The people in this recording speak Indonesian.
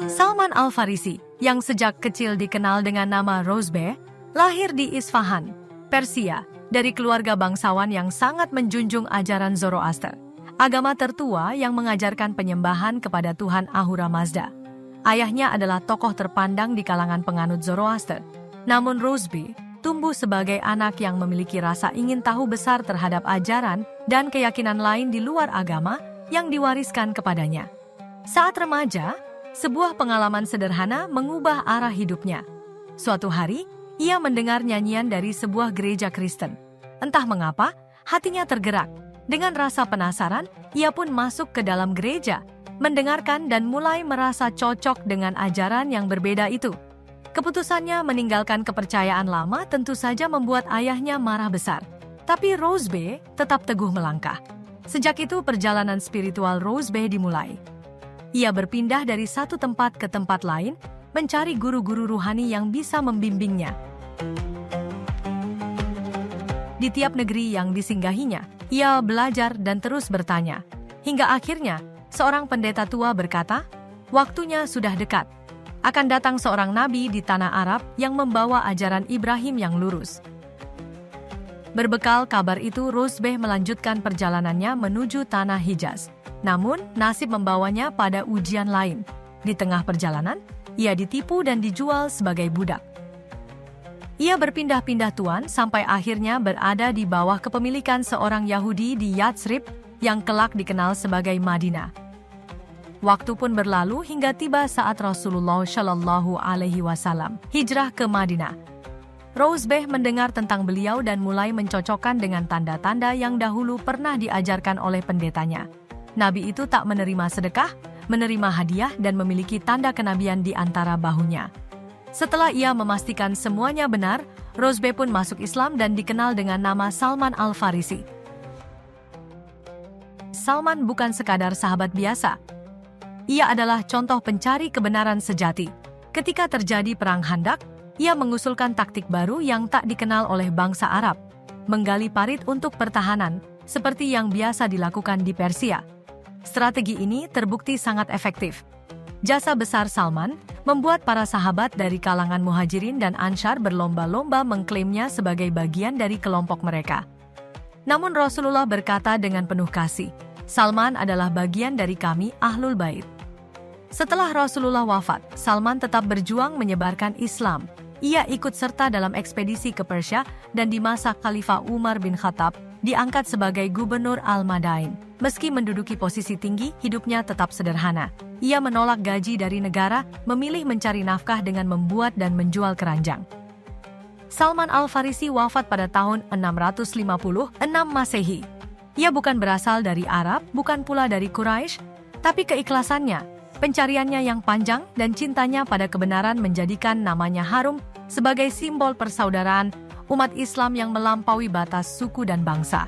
Salman Al-Farisi, yang sejak kecil dikenal dengan nama Rozbeh, lahir di Isfahan, Persia, dari keluarga bangsawan yang sangat menjunjung ajaran Zoroaster, agama tertua yang mengajarkan penyembahan kepada Tuhan Ahura Mazda. Ayahnya adalah tokoh terpandang di kalangan penganut Zoroaster. Namun Rozbeh tumbuh sebagai anak yang memiliki rasa ingin tahu besar terhadap ajaran dan keyakinan lain di luar agama yang diwariskan kepadanya. Saat remaja, sebuah pengalaman sederhana mengubah arah hidupnya. Suatu hari, ia mendengar nyanyian dari sebuah gereja Kristen. Entah mengapa, hatinya tergerak. Dengan rasa penasaran, ia pun masuk ke dalam gereja, mendengarkan dan mulai merasa cocok dengan ajaran yang berbeda itu. Keputusannya meninggalkan kepercayaan lama tentu saja membuat ayahnya marah besar. Tapi Rozbeh tetap teguh melangkah. Sejak itu perjalanan spiritual Rozbeh dimulai. Ia berpindah dari satu tempat ke tempat lain, mencari guru-guru ruhani yang bisa membimbingnya. Di tiap negeri yang disinggahinya, ia belajar dan terus bertanya. Hingga akhirnya, seorang pendeta tua berkata, "Waktunya sudah dekat. Akan datang seorang nabi di tanah Arab yang membawa ajaran Ibrahim yang lurus." Berbekal kabar itu, Rozbeh melanjutkan perjalanannya menuju tanah Hijaz. Namun, nasib membawanya pada ujian lain. Di tengah perjalanan, ia ditipu dan dijual sebagai budak. Ia berpindah-pindah tuan sampai akhirnya berada di bawah kepemilikan seorang Yahudi di Yatsrib yang kelak dikenal sebagai Madinah. Waktu pun berlalu hingga tiba saat Rasulullah Shallallahu Alaihi Wasallam hijrah ke Madinah. Rozbeh mendengar tentang beliau dan mulai mencocokkan dengan tanda-tanda yang dahulu pernah diajarkan oleh pendetanya. Nabi itu tak menerima sedekah, menerima hadiah dan memiliki tanda kenabian di antara bahunya. Setelah ia memastikan semuanya benar, Rozbeh pun masuk Islam dan dikenal dengan nama Salman Al-Farisi. Salman bukan sekadar sahabat biasa. Ia adalah contoh pencari kebenaran sejati. Ketika terjadi perang Khandaq, ia mengusulkan taktik baru yang tak dikenal oleh bangsa Arab, menggali parit untuk pertahanan, seperti yang biasa dilakukan di Persia. Strategi ini terbukti sangat efektif. Jasa besar Salman membuat para sahabat dari kalangan Muhajirin dan Ansyar berlomba-lomba mengklaimnya sebagai bagian dari kelompok mereka. Namun Rasulullah berkata dengan penuh kasih, "Salman adalah bagian dari kami Ahlul Bait." Setelah Rasulullah wafat, Salman tetap berjuang menyebarkan Islam. Ia ikut serta dalam ekspedisi ke Persia dan di masa Khalifah Umar bin Khattab diangkat sebagai gubernur Al-Madain. Meski menduduki posisi tinggi, hidupnya tetap sederhana. Ia menolak gaji dari negara, memilih mencari nafkah dengan membuat dan menjual keranjang. Salman Al-Farisi wafat pada tahun 656 Masehi. Ia bukan berasal dari Arab, bukan pula dari Quraisy, tapi keikhlasannya, pencariannya yang panjang dan cintanya pada kebenaran menjadikan namanya harum sebagai simbol persaudaraan umat Islam yang melampaui batas suku dan bangsa.